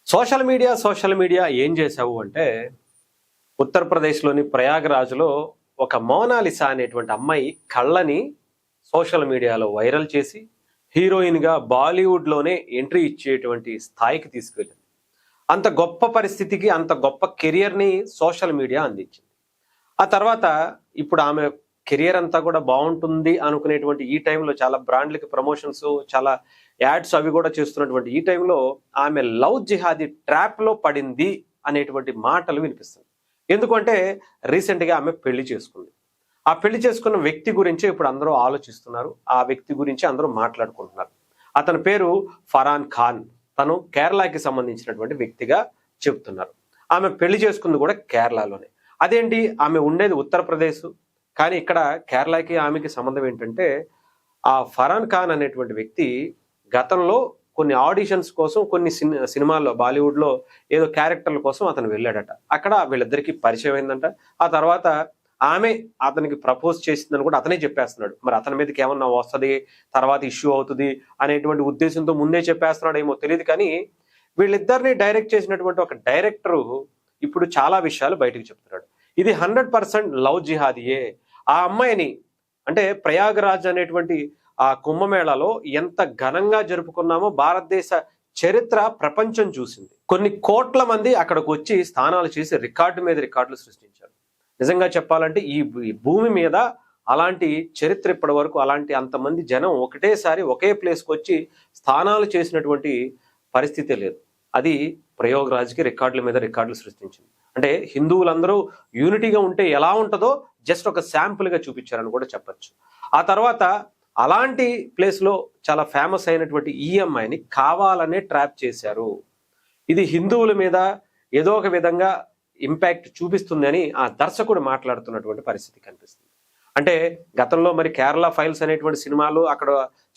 Social media ఏం చేశావు అంటే ఉత్తరప్రదేశ్లోని ప్రయాగరాజ్లో ఒక మోనాలిసా అనేటువంటి అమ్మాయి కళ్ళని సోషల్ మీడియాలో వైరల్ చేసి హీరోయిన్గా బాలీవుడ్లోనే ఎంట్రీ ఇచ్చేటువంటి స్థాయికి తీసుకెళ్ళింది. అంత గొప్ప పరిస్థితికి అంత గొప్ప కెరియర్ని సోషల్ మీడియా అందించింది. ఆ తర్వాత ఇప్పుడు ఆమె కెరియర్ అంతా కూడా బాగుంటుంది అనుకునేటువంటి ఈ టైంలో చాలా బ్రాండ్లకి ప్రమోషన్స్, చాలా యాడ్స్ అవి కూడా చేస్తున్నటువంటి ఈ టైంలో ఆమె లవ్ జిహాదీ ట్రాప్లో పడింది అనేటువంటి మాటలు వినిపిస్తుంది. ఎందుకంటే రీసెంట్గా ఆమె పెళ్లి చేసుకుంది. ఆ పెళ్లి చేసుకున్న వ్యక్తి గురించి ఇప్పుడు అందరూ ఆలోచిస్తున్నారు. ఆ వ్యక్తి గురించి అందరూ మాట్లాడుకుంటున్నారు. అతని పేరు ఫరాన్ ఖాన్. తను కేరళకి సంబంధించినటువంటి వ్యక్తిగా చెప్తున్నారు. ఆమె పెళ్లి చేసుకుంది కూడా కేరళలోనే. అదేంటి, ఆమె ఉండేది ఉత్తరప్రదేశ్, కానీ ఇక్కడ కేరళకి ఆమెకి సంబంధం ఏంటంటే ఆ ఫరాన్ ఖాన్ అనేటువంటి వ్యక్తి గతంలో కొన్ని ఆడిషన్స్ కోసం కొన్ని సినిమాల్లో బాలీవుడ్లో ఏదో క్యారెక్టర్ల కోసం అతను వెళ్ళాడట. అక్కడ వీళ్ళిద్దరికీ పరిచయం అయిందంట. ఆ తర్వాత ఆమె అతనికి ప్రపోజ్ చేసిందని కూడా అతనే చెప్పేస్తున్నాడు. మరి అతని మీదకి ఏమన్నా వస్తుంది, తర్వాత ఇష్యూ అవుతుంది అనేటువంటి ఉద్దేశంతో ముందే చెప్పేస్తున్నాడు ఏమో తెలియదు. కానీ వీళ్ళిద్దరిని డైరెక్ట్ చేసినటువంటి ఒక డైరెక్టరు ఇప్పుడు చాలా విషయాలు బయటకు చెప్తున్నాడు. ఇది 100% లవ్ జిహాదీయే. ఆ అమ్మాయిని అంటే ప్రయాగరాజ్ అనేటువంటి ఆ కుంభమేళాలో ఎంత ఘనంగా జరుపుకున్నామో భారతదేశ చరిత్ర ప్రపంచం చూసింది. కొన్ని కోట్ల మంది అక్కడికి వచ్చి స్నానాలు చేసి రికార్డు మీద రికార్డులు సృష్టించారు. నిజంగా చెప్పాలంటే ఈ భూమి మీద అలాంటి చరిత్ర ఇప్పటి వరకు అలాంటి అంతమంది జనం ఒకటేసారి ఒకే ప్లేస్కి వచ్చి స్నానాలు చేసినటువంటి పరిస్థితే లేదు. అది ప్రయాగరాజ్కి రికార్డుల మీద రికార్డులు సృష్టించింది. అంటే హిందువులందరూ యూనిటీగా ఉంటే ఎలా ఉంటుందో జస్ట్ ఒక శాంపుల్గా చూపించారని కూడా చెప్పచ్చు. ఆ తర్వాత అలాంటి ప్లేస్లో చాలా ఫేమస్ అయినటువంటి ఈ అమ్మాయిని కావాలనే ట్రాప్ చేశారు. ఇది హిందువుల మీద ఏదో ఒక విధంగా ఇంపాక్ట్ చూపిస్తుంది అని ఆ దర్శకుడు మాట్లాడుతున్నటువంటి పరిస్థితి కనిపిస్తుంది. అంటే గతంలో మరి కేరళ ఫైల్స్ అనేటువంటి సినిమాలు అక్కడ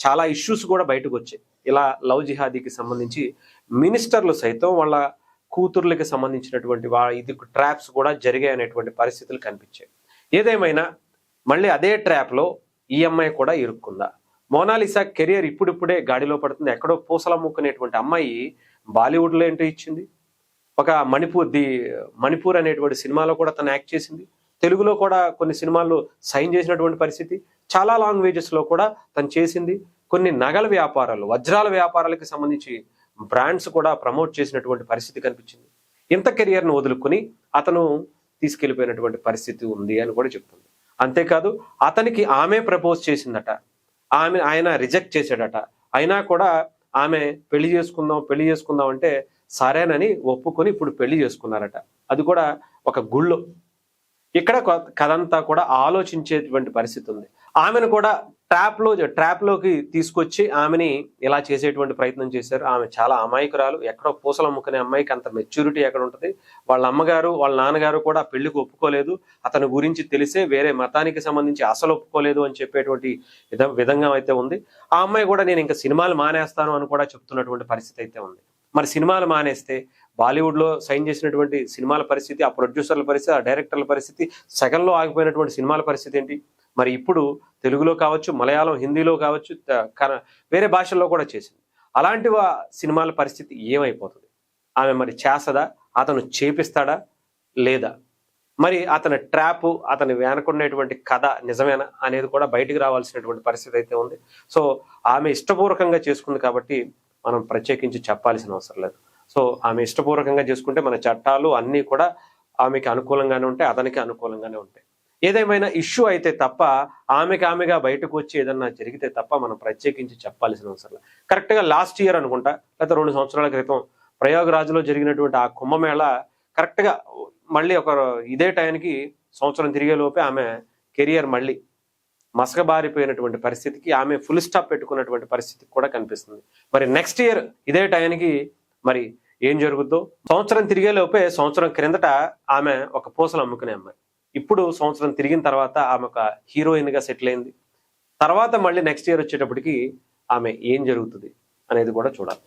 చాలా ఇష్యూస్ కూడా బయటకు వచ్చాయి. ఇలా లవ్ జిహాదీకి సంబంధించి మినిస్టర్లు సైతం వాళ్ళ కూతుర్లకి సంబంధించినటువంటి ఇది ట్రాప్స్ కూడా జరిగాయి అనేటువంటి పరిస్థితులు కనిపించాయి. ఏదేమైనా మళ్ళీ అదే ట్రాప్లో ఈ అమ్మాయి కూడా ఇరుక్కుందా? మోనాలిసా కెరియర్ ఇప్పుడిప్పుడే గాడిలో పడుతుంది. ఎక్కడో పూసలమ్ముకునేటువంటి అమ్మాయి బాలీవుడ్లో ఎంట్రీ ఇచ్చింది. ఒక మణిపూర్ అనేటువంటి సినిమాలో కూడా తను యాక్ట్ చేసింది. తెలుగులో కూడా కొన్ని సినిమాల్లో సైన్ చేసినటువంటి పరిస్థితి. చాలా లాంగ్వేజెస్లో కూడా తను చేసింది. కొన్ని నగల వ్యాపారాలు, వజ్రాల వ్యాపారాలకు సంబంధించి బ్రాండ్స్ కూడా ప్రమోట్ చేసినటువంటి పరిస్థితి కనిపించింది. ఇంత కెరియర్ను వదులుకొని అతను తీసుకెళ్ళిపోయినటువంటి పరిస్థితి ఉంది అని కూడా చెప్తుంది. అంతేకాదు అతనికి ఆమె ప్రపోజ్ చేసిందట. ఆయన రిజెక్ట్ చేశాడట. అయినా కూడా ఆమె పెళ్లి చేసుకుందాం అంటే సరేనని ఒప్పుకొని ఇప్పుడు పెళ్లి చేసుకున్నారట. అది కూడా ఒక గుళ్ళో. ఇక్కడ కథంతా కూడా ఆలోచించేటువంటి పరిస్థితి ఉంది. ఆమెను కూడా ట్రాప్లోకి తీసుకొచ్చి ఆమెని ఇలా చేసేటువంటి ప్రయత్నం చేశారు. ఆమె చాలా అమాయకురాలు. ఎక్కడో పూసలు అమ్ముకునే అమ్మాయికి అంత మెచ్యూరిటీ ఎక్కడ ఉంటుంది? వాళ్ళ అమ్మగారు వాళ్ళ నాన్నగారు కూడా పెళ్లికి ఒప్పుకోలేదు. అతని గురించి తెలిసే వేరే మతానికి సంబంధించి అసలు ఒప్పుకోలేదు అని చెప్పేటువంటి విధంగా అయితే ఉంది. ఆ అమ్మాయి కూడా నేను ఇంకా సినిమాలు మానేస్తాను అని కూడా చెప్తున్నటువంటి పరిస్థితి అయితే ఉంది. మరి సినిమాలు మానేస్తే బాలీవుడ్లో సైన్ చేసినటువంటి సినిమాల పరిస్థితి, ఆ ప్రొడ్యూసర్ల పరిస్థితి, ఆ డైరెక్టర్ల పరిస్థితి, సగంలో ఆగిపోయినటువంటి సినిమాల పరిస్థితి ఏంటి? మరి ఇప్పుడు తెలుగులో కావచ్చు, మలయాళం, హిందీలో కావచ్చు, వేరే భాషల్లో కూడా చేసింది. అలాంటి సినిమాల పరిస్థితి ఏమైపోతుంది? ఆమె మరి చేస్తదా? అతను చేపిస్తాడా లేదా? మరి అతని ట్రాప్, అతని వెనకున్నటువంటి కథ నిజమేనా అనేది కూడా బయటికి రావాల్సినటువంటి పరిస్థితి అయితే ఉంది. సో ఆమె ఇష్టపూర్వకంగా చేసుకుంది కాబట్టి మనం ప్రత్యేకించి చెప్పాల్సిన అవసరం లేదు. సో ఆమె ఇష్టపూర్వకంగా చేసుకుంటే మన చట్టాలు అన్నీ కూడా ఆమెకి అనుకూలంగానే ఉంటాయి, అతనికి అనుకూలంగానే ఉంటాయి. ఏదేమైనా ఇష్యూ అయితే తప్ప ఆమెగా బయటకు వచ్చి ఏదన్నా జరిగితే తప్ప మనం ప్రత్యేకించి చెప్పాల్సిన అవసరం లేదు. కరెక్ట్గా లాస్ట్ ఇయర్ అనుకుంటా, లేకపోతే 2 సంవత్సరాల క్రితం ప్రయాగరాజ్లో జరిగినటువంటి ఆ కుంభమేళ కరెక్ట్గా మళ్ళీ ఇదే టైంకి సంవత్సరం తిరిగే లోపే ఆమె కెరియర్ మళ్ళీ మసకబారిపోయినటువంటి పరిస్థితికి ఆమె ఫుల్ స్టాప్ పెట్టుకున్నటువంటి పరిస్థితి కూడా కనిపిస్తుంది. మరి నెక్స్ట్ ఇయర్ ఇదే టైంకి మరి ఏం జరుగుద్దో? సంవత్సరం తిరిగే లోపే సంవత్సరం క్రిందట ఆమె ఒక పూసలు అమ్ముకునే అమ్మాయి. ఇప్పుడు సంవత్సరం తిరిగిన తర్వాత ఆమె ఒక హీరోయిన్గా సెటిల్ అయింది. తర్వాత మళ్ళీ నెక్స్ట్ ఇయర్ వచ్చేటప్పటికి ఆమె ఏం జరుగుతుంది అనేది కూడా చూడాలి.